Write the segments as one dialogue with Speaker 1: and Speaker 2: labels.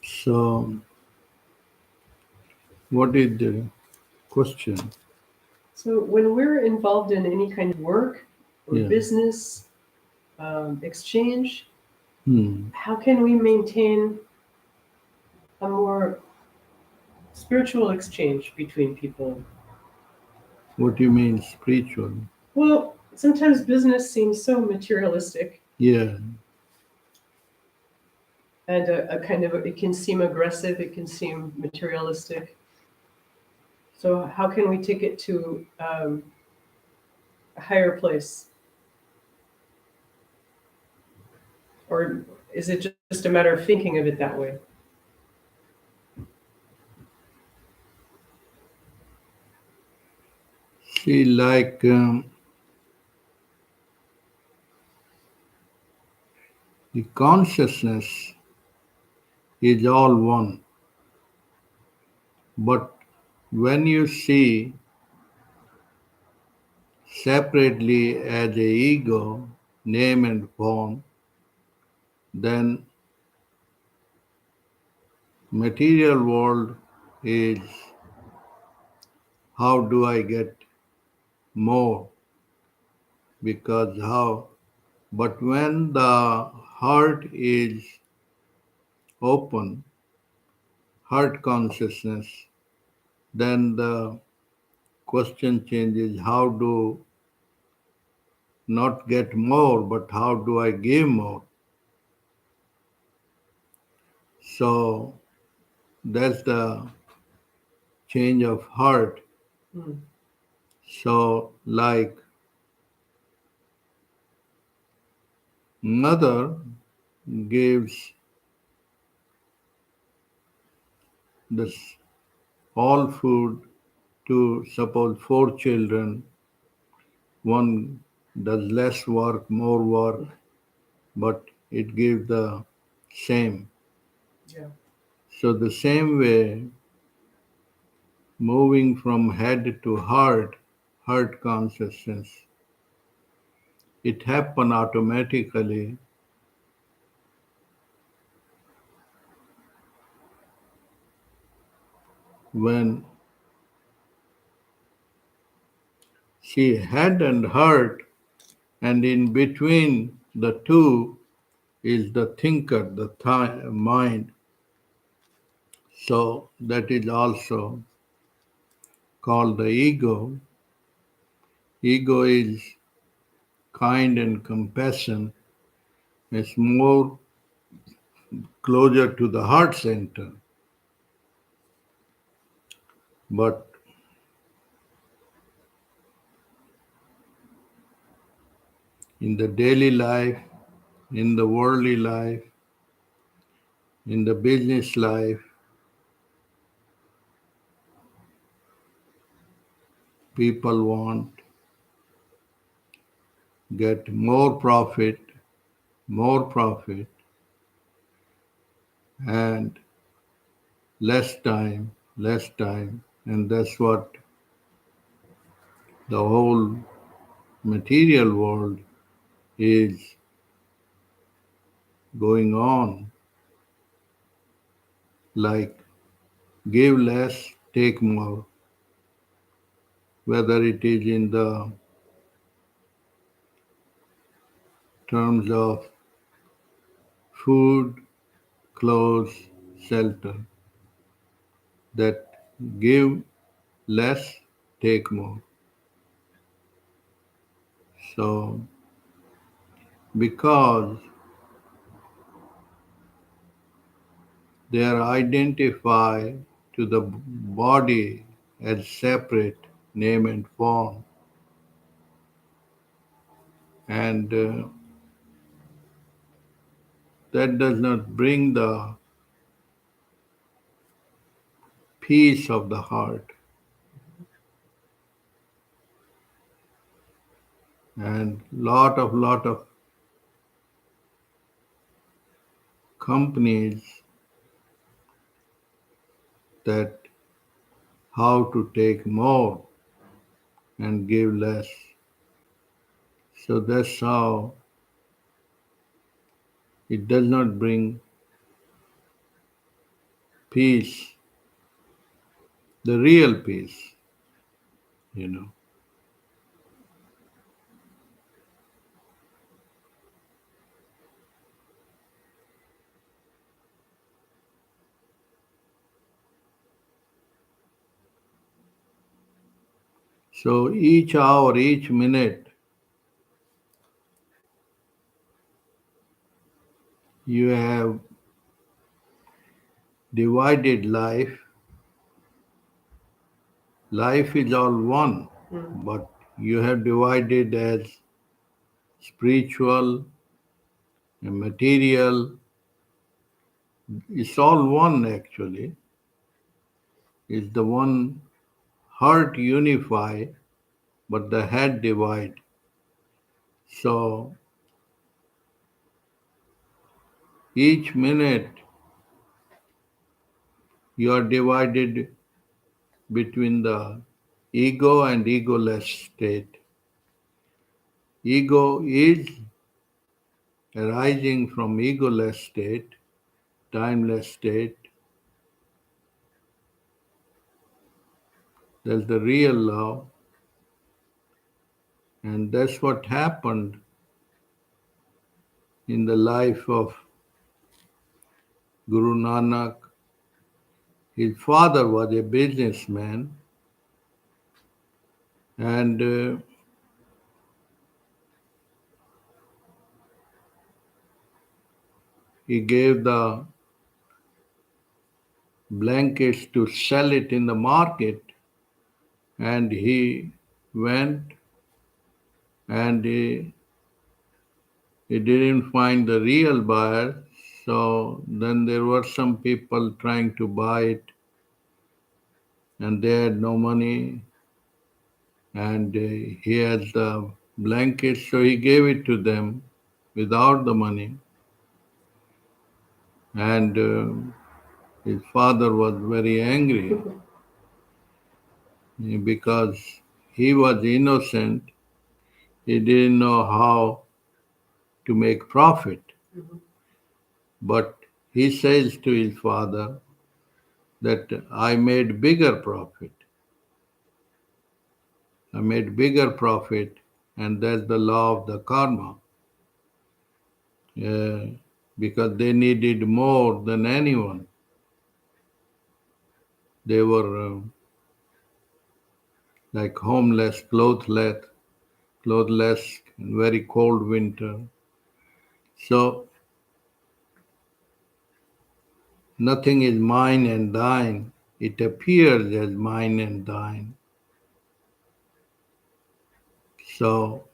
Speaker 1: So, what is the question?
Speaker 2: So when we're involved in any kind of work or
Speaker 1: Yeah.
Speaker 2: business exchange,
Speaker 1: Hmm.
Speaker 2: how can we maintain a more spiritual exchange between people?
Speaker 1: What do you mean spiritual?
Speaker 2: Well, sometimes business seems so materialistic
Speaker 1: Yeah.
Speaker 2: and a kind of, it can seem aggressive, it can seem materialistic. So how can we take it to a higher place? Or is it just a matter of thinking of it that way?
Speaker 1: See, like the consciousness is all one, but when you see separately as a ego, name and form, then material world is how do I get more? Because how? But when the heart is open, heart consciousness, then the question changes how do not get more, but how do I give more? So that's the change of heart.
Speaker 2: Hmm.
Speaker 1: So, like mother gives this all food to suppose four children, one does less work, more work, but it gives the same.
Speaker 2: Yeah.
Speaker 1: So, the same way, moving from head to heart, heart consciousness, it happens automatically when she head and heart, and in between the two is the thinker, the mind. So that is also called the ego. Ego is kind and compassion. It's more closer to the heart center. But in the daily life, in the worldly life, in the business life, people want get more profit, and less time, and that's what the whole material world is going on. Like give less, take more, whether it is in the terms of food, clothes, shelter, that give less, take more. So, because they are identified to the body as separate name and form, and that does not bring the peace of the heart. And lot of companies that how to take more and give less. So that's how it does not bring peace, the real peace, you know. So each hour, each minute, you have divided life. Life is all one, but you have divided as spiritual and material. It's all one actually. It's the one heart unify, but the head divide. So each minute you are divided between the ego and egoless state. Ego is arising from egoless state, timeless state. That's the real love. And that's what happened in the life of Guru Nanak. His father was a businessman, and he gave the blankets to sell it in the market, and he went and he didn't find the real buyer. So then there were some people trying to buy it, and they had no money, and he had the blankets, so he gave it to them without the money. And his father was very angry because he was innocent. He didn't know how to make profit. But he says to his father that I made bigger profit. I made bigger profit, and that's the law of the karma. Uh, because they needed more than anyone. They were like homeless, clothless, in very cold winter. So nothing is mine and thine. It appears as mine and thine. So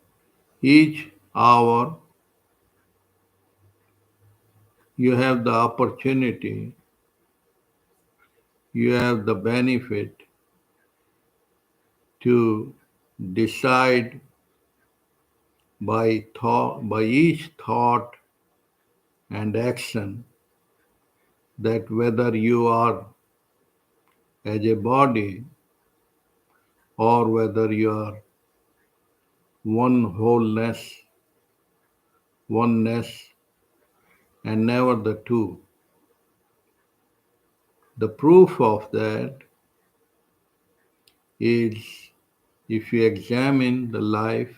Speaker 1: each hour you have the opportunity, you have the benefit to decide by each thought and action that whether you are as a body or whether you are one wholeness, oneness, and never the two. The proof of that is if you examine the life,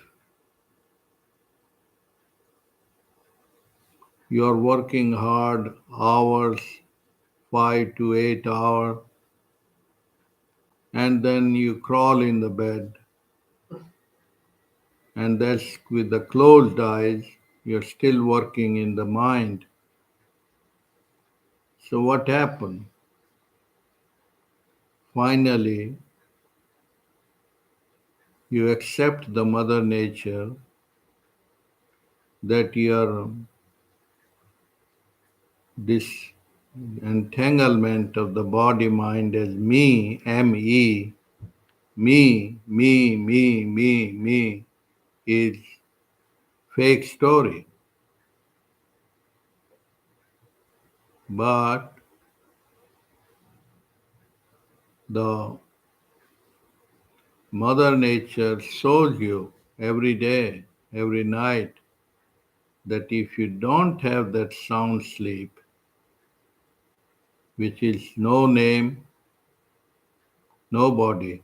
Speaker 1: you are working hard hours, 5 to 8 hours, and then you crawl in the bed, and that's with the closed eyes, you're still working in the mind. So, what happened? Finally, you accept the Mother Nature that your this entanglement of the body mind as me, me, me is fake story. But the Mother Nature shows you every day, every night, that if you don't have that sound sleep, which is no name, no body.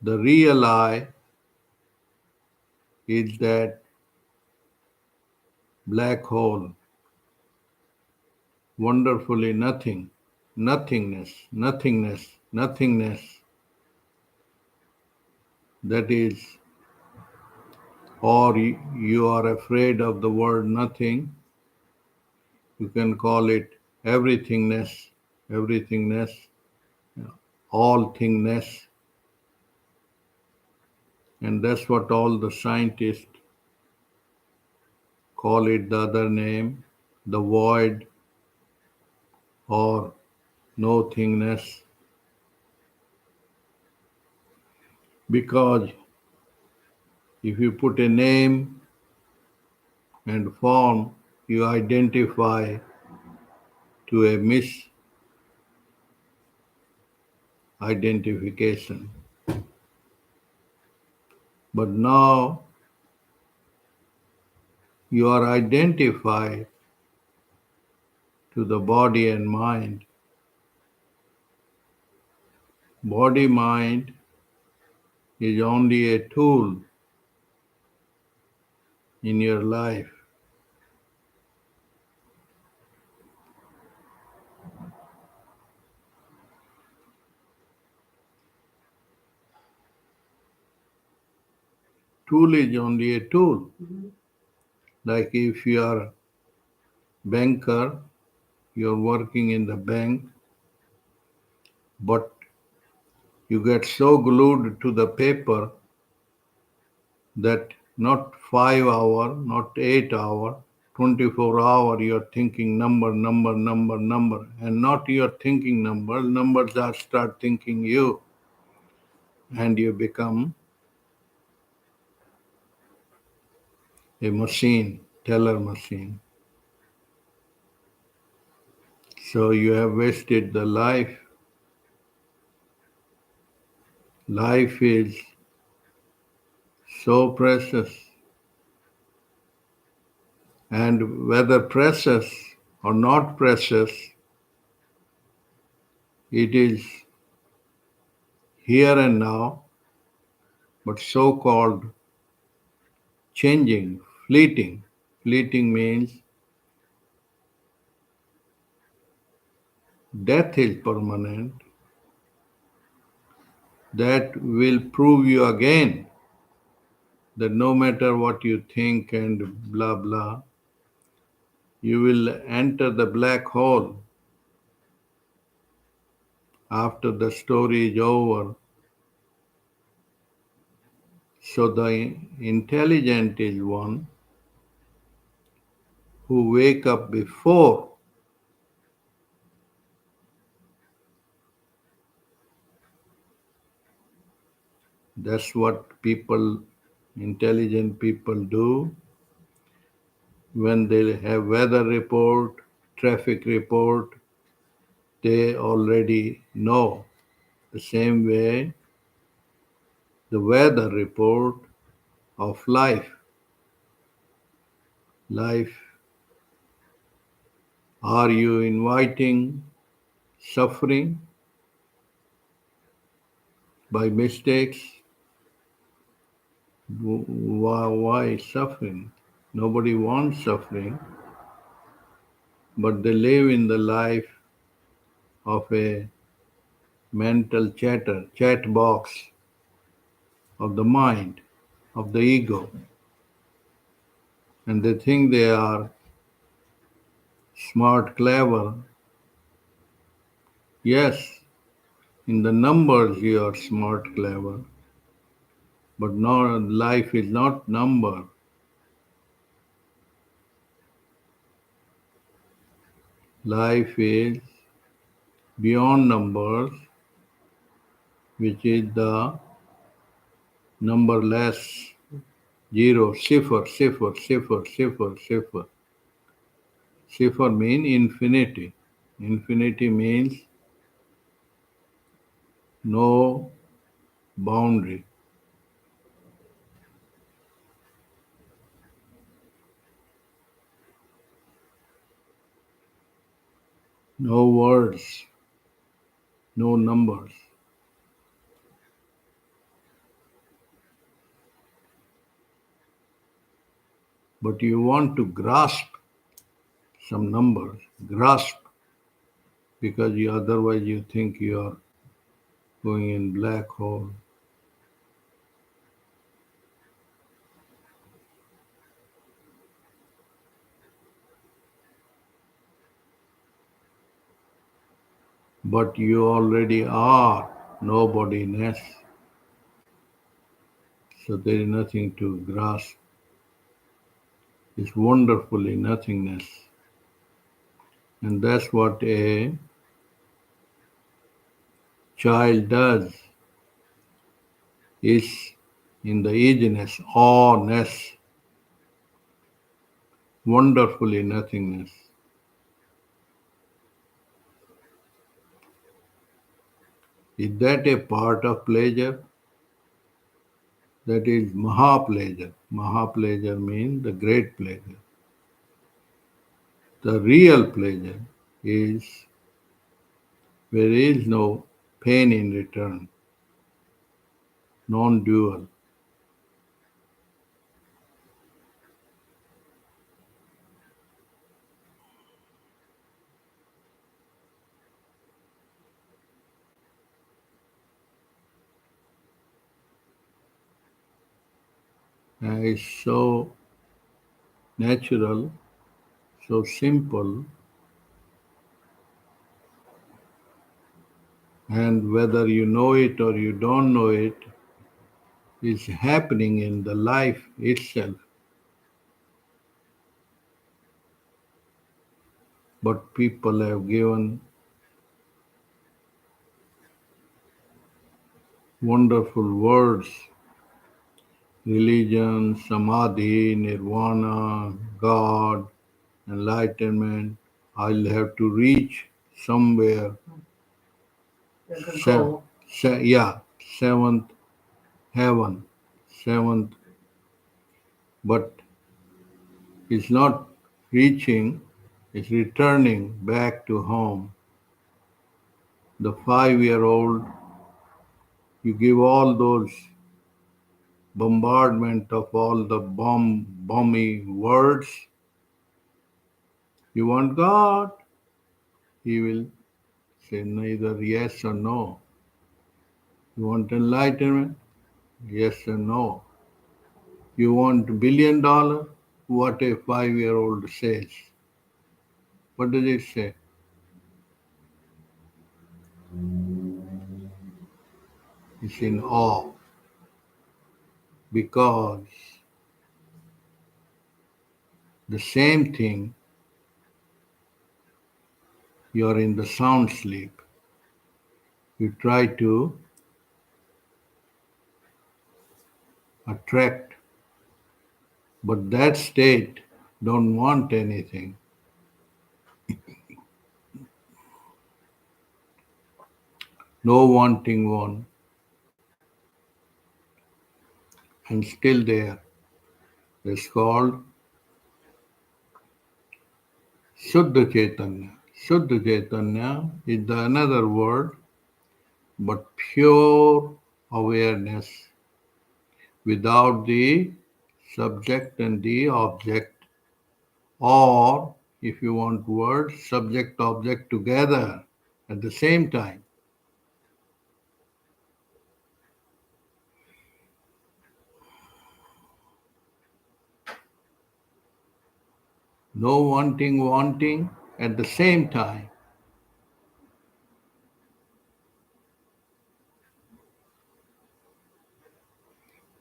Speaker 1: The real I is that black hole, wonderfully nothing, nothingness, nothingness, nothingness. That is, or you are afraid of the word nothing, you can call it everythingness, everythingness, all thingness, and that's what all the scientists call it the other name, the void or nothingness, because if you put a name and form, you identify to a misidentification. But now you are identified to the body and mind. Body mind is only a tool in your life. Tool is only a tool.
Speaker 2: Mm-hmm.
Speaker 1: Like if you are banker, you're working in the bank, but you get so glued to the paper that not 5 hour, not 8 hour, 24 hour you're thinking number, number, number, number, and not you're thinking number, numbers are start thinking you, and you become a machine, teller machine. So you have wasted the life. Life is so precious, and whether precious or not precious, it is here and now, but so called changing, fleeting. Fleeting means death is permanent. That will prove you again that no matter what you think and blah blah, you will enter the black hole after the story is over. So the intelligent is one who wake up before. That's what people, intelligent people do when they have weather report, traffic report, they already know. The same way the weather report of life. Life, are you inviting suffering by mistakes? Why suffering? Nobody wants suffering, but they live in the life of a mental chat box of the mind, of the ego, and they think they are smart, clever. Yes, in the numbers you are smart, clever, but no, life is not number. Life is beyond numbers, which is the numberless zero, ziffer, ziffer, ziffer, ziffer, ziffer. Ziffer means infinity. Infinity means no boundary. no words, no numbers. But you want to grasp some numbers, grasp, because otherwise you think you are going in black hole. But you already are nobodiness, so there is nothing to grasp. It's wonderfully nothingness. And that's what a child does, is in the ageness, awness, wonderfully nothingness. Is that a part of pleasure? That is Maha pleasure. Maha pleasure means the great pleasure. The real pleasure is where there is no pain in return, non dual. And it's so natural, so simple, and whether you know it or you don't know it, is happening in the life itself. But people have given wonderful words: religion, samadhi, nirvana, God, enlightenment. I'll have to reach somewhere.
Speaker 2: Like a
Speaker 1: Se-
Speaker 2: goal.
Speaker 1: yeah, seventh heaven, seventh, but it's not reaching, it's returning back to home. The 5-year old, you give all those bombardment of all the bomby words. You want God? He will say neither yes or no. You want enlightenment? Yes or no. You want $1 billion? What a 5-year old says. What does it say? It's in awe because the same thing, you are in the sound sleep. You try to attract, but that state don't want anything. No wanting one, and still there. It's called Shuddha Chaitanya. Shuddha Chaitanya is the another word, but pure awareness without the subject and the object, or if you want words, subject object together at the same time. No wanting at the same time.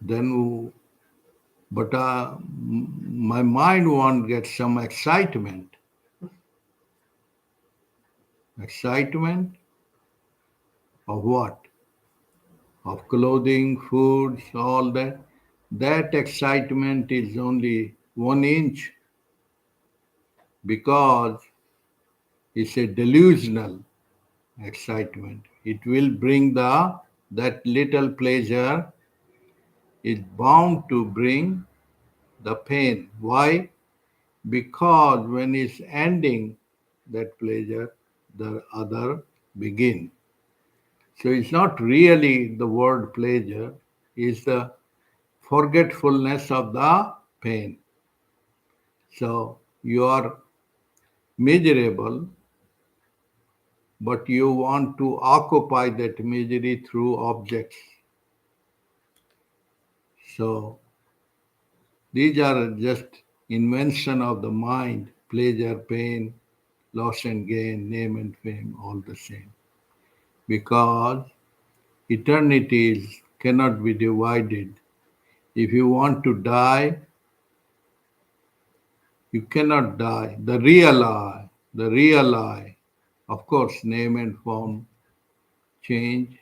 Speaker 1: Then, but my mind won't get some excitement. Excitement of what? Of clothing, foods, all that. That excitement is only 1 inch because it's a delusional excitement. It will bring that little pleasure is bound to bring the pain. Why? Because when it's ending that pleasure, the other begin. So it's not really the word pleasure, it's the forgetfulness of the pain. So you are miserable, but you want to occupy that misery through objects. So these are just invention of the mind, pleasure, pain, loss and gain, name and fame, all the same. Because cannot be divided. If you want to die, you cannot die. The real I, of course, name and form change.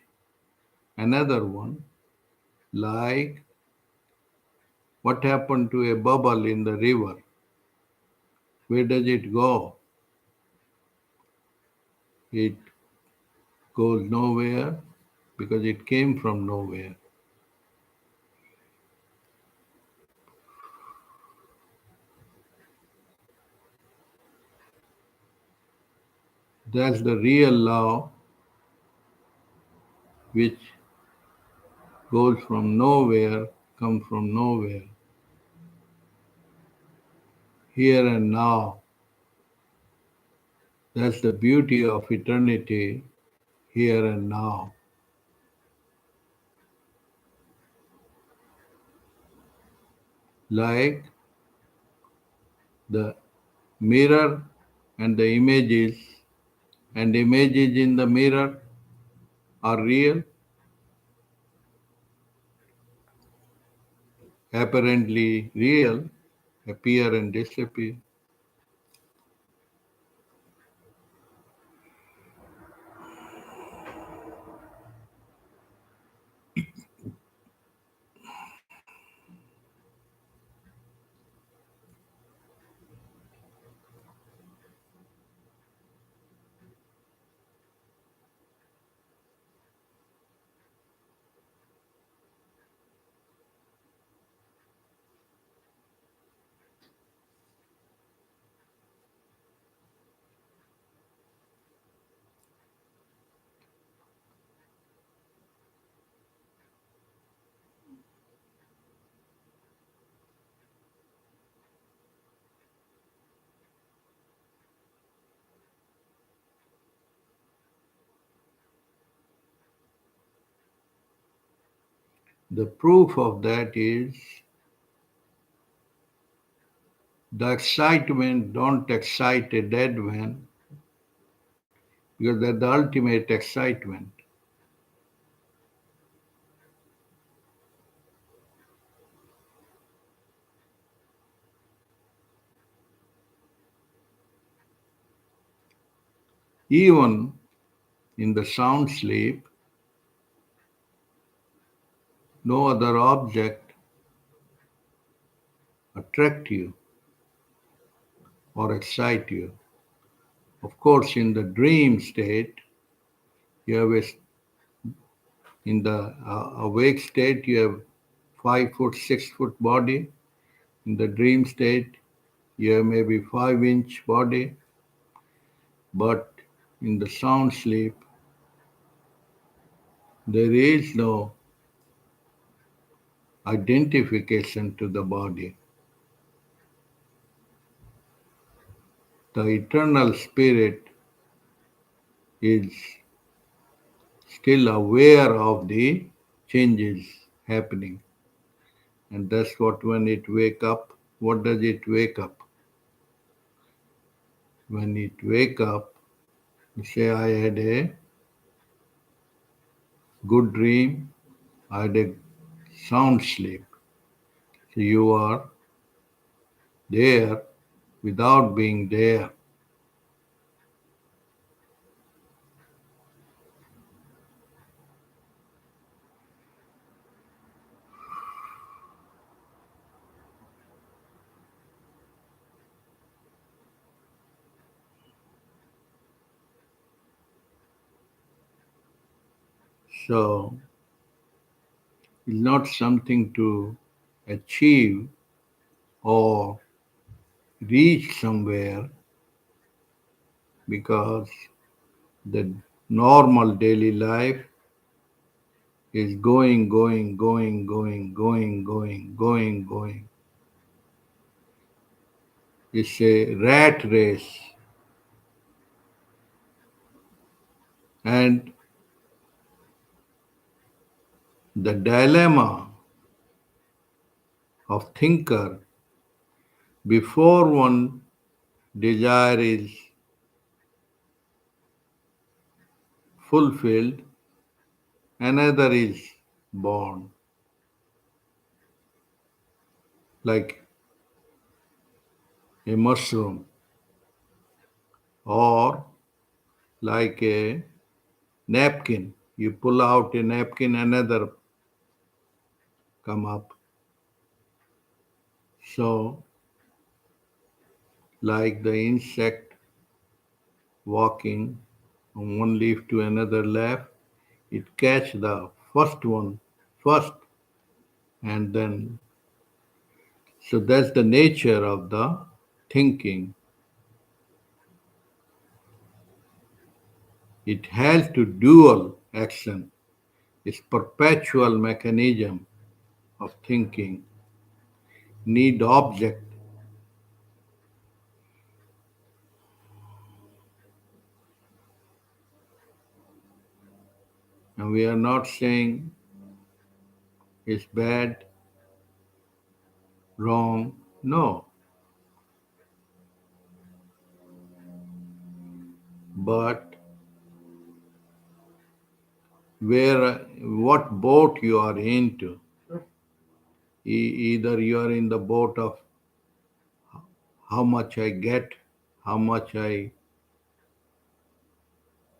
Speaker 1: Another one, like what happened to a bubble in the river? Where does it go? It goes nowhere because it came from nowhere. That's the real law which goes from nowhere, comes from nowhere, here and now. That's the beauty of eternity, here and now. Like the mirror and the images in the mirror are real, apparently real, appear and disappear. The proof of that is the excitement don't excite a dead man because that's the ultimate excitement. Even in the sound sleep, no other object attract you or excite you. Of course, in the dream state, you have in the awake state, you have 5 foot, 6 foot body. In the dream state, you have maybe 5 inch body. But in the sound sleep, there is no identification to the body. The eternal spirit is still aware of the changes happening. And that's what when it wake up, what does it wake up? When it wake up, you say, I had a good dream, I had a sound sleep. So you are there without being there. So it's not something to achieve or reach somewhere because The normal daily life is going, going, going, going, going, going, going, going. It's a rat race. And the dilemma of thinker before one desire is fulfilled, another is born, like a mushroom or like a napkin. You pull out a napkin, another come up. So, like the insect walking from one leaf to another leaf, it catch the first one first, and then so that's the nature of the thinking. It has to dual action. It's perpetual mechanism of thinking. Need object. And we are not saying it's bad, wrong. No. But where what boat you are into. Either you are in the boat of how much I get, how much I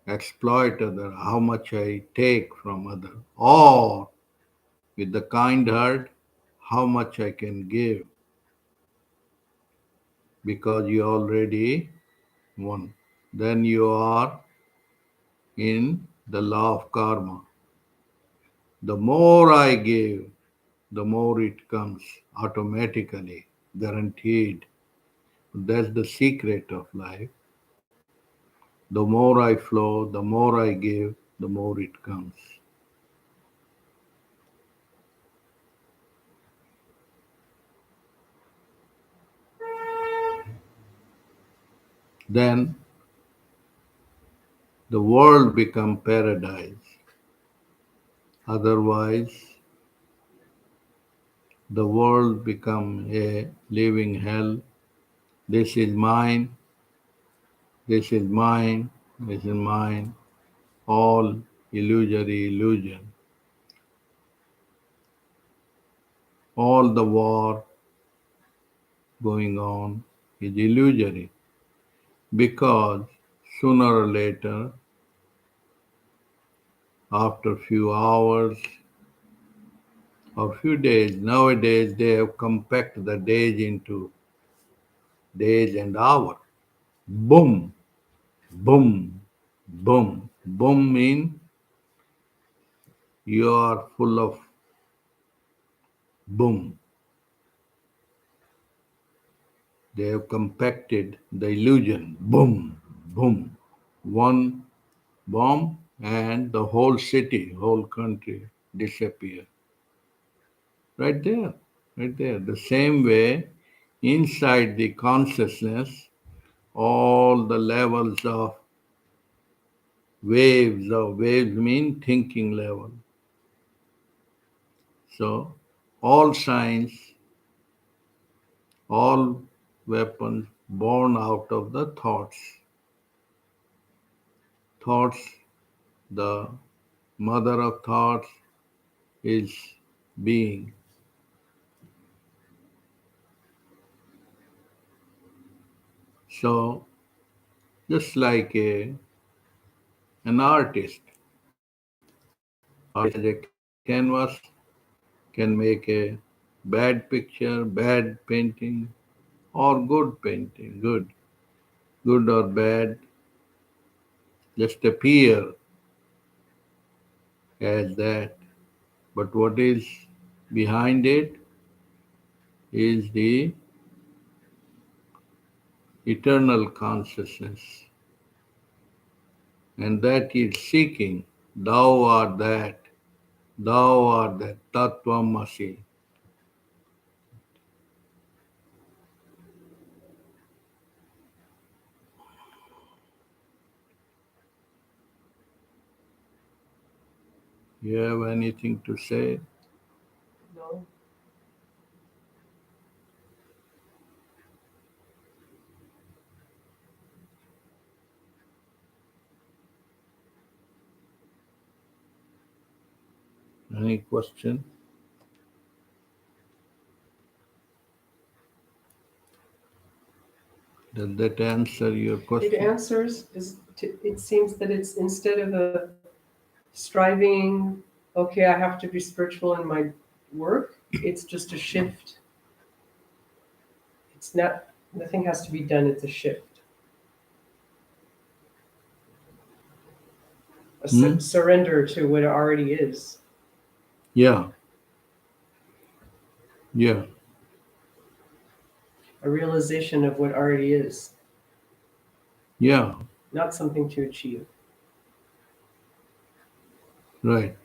Speaker 1: exploit other, how much I take from other, or with the kind heart, how much I can give because you already won. Then you are in the law of karma. The more I give, the more it comes automatically, guaranteed. That's the secret of life. The more I flow, the more I give, the more it comes. Then the world become paradise. Otherwise, the world become a living hell. This is mine, this is mine, this is mine, all illusory illusion. All the war going on is illusory because sooner or later, after few hours or few days, nowadays they have compact the days into days and hour. Boom, boom, boom. Boom mean you are full of boom. They have compacted the illusion. Boom, boom. One bomb and the whole city, whole country disappear. Right there, right there. The same way, inside the consciousness, all the levels of waves mean thinking level. So, all signs, all weapons born out of the thoughts. Thoughts, the mother of thoughts is being. So, just like an artist, artist has a canvas, can make a bad picture, bad painting, or good painting, good or bad, just appear as that. But what is behind it is the eternal consciousness. and that is seeking. Thou art that, thou art that, Tattvamasi. You have anything to say?
Speaker 2: No.
Speaker 1: Any question? Does that answer your
Speaker 2: It
Speaker 1: question?
Speaker 2: answers it seems that it's instead of a striving, okay, I have to be spiritual in my work, it's just a shift. It's not, nothing has to be done, it's a shift. A
Speaker 1: Hmm?
Speaker 2: surrender to what it already is.
Speaker 1: Yeah, yeah,
Speaker 2: A realization of what already is,
Speaker 1: yeah,
Speaker 2: not something to achieve.
Speaker 1: right.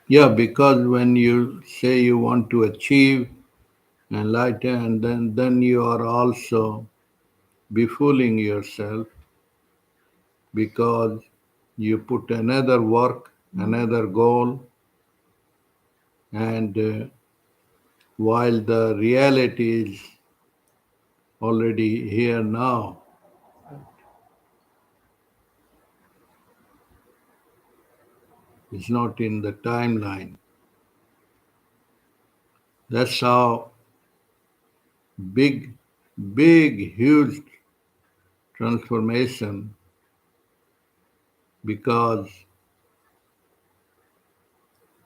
Speaker 1: Yeah, because when you say you want to achieve enlighten, then you are also befooling yourself because you put another work, another goal, and while the reality is already here now, it's not in the timeline. That's how big, big, huge transformation because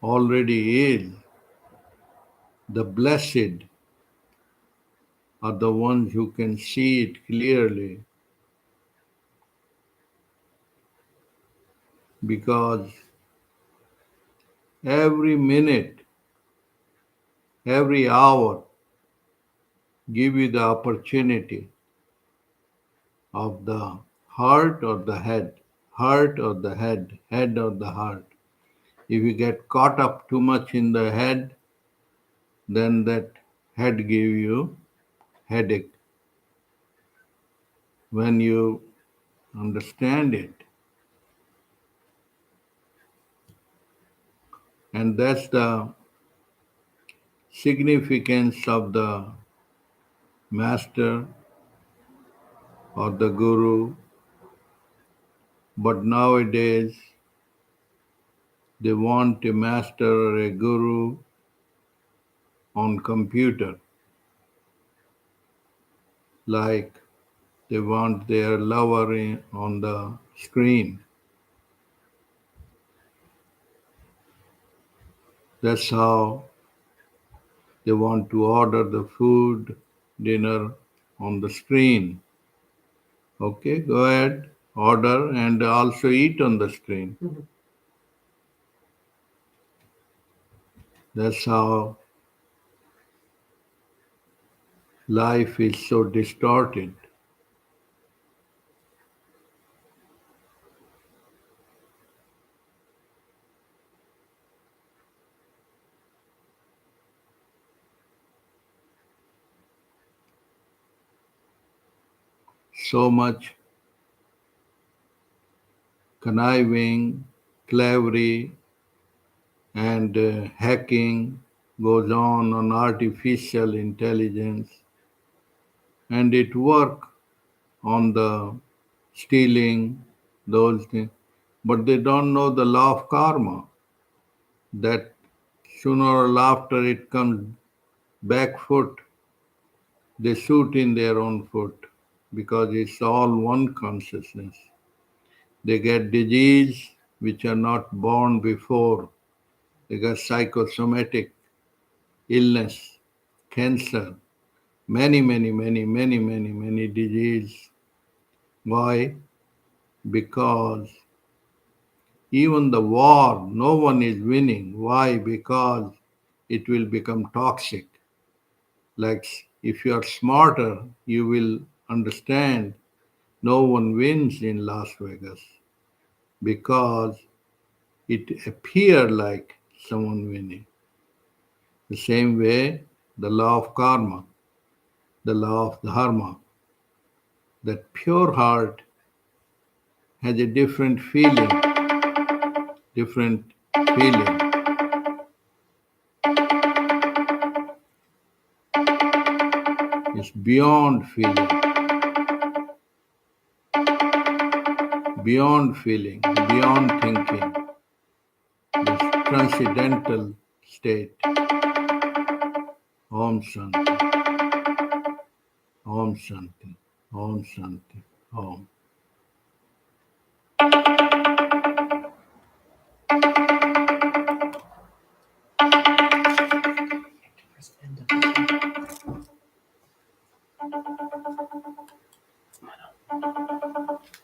Speaker 1: already is the blessed are the ones who can see it clearly because every minute, every hour give you the opportunity of the heart or the head, heart or the head, head or the heart. If you get caught up too much in the head, then that head give you headache. When you understand it, and that's the significance of the master or the guru. But nowadays, they want a master or a guru on computer, like they want their lover on the screen. That's how they want to order the food, dinner on the screen. Okay, go ahead, order and also eat on the screen.
Speaker 2: Mhm.
Speaker 1: That's how life is so distorted. So much conniving, clevery, and hacking goes on artificial intelligence, and it work on the stealing those things, but they don't know the law of karma that sooner or after it comes back foot, they shoot in their own foot because it's all one consciousness. They get disease which are not born before. They got psychosomatic illness, cancer, many disease. Why? Because even the war, no one is winning. Why? Because it will become toxic. Like if you are smarter, you will understand No one wins in Las Vegas because it appears like someone winning. The same way, the law of karma, the law of dharma, that pure heart has a different feeling. It's beyond feeling, beyond thinking, this transcendental state. Om Shanti, Om Shanti, Om Shanti, Om.
Speaker 2: Press end of the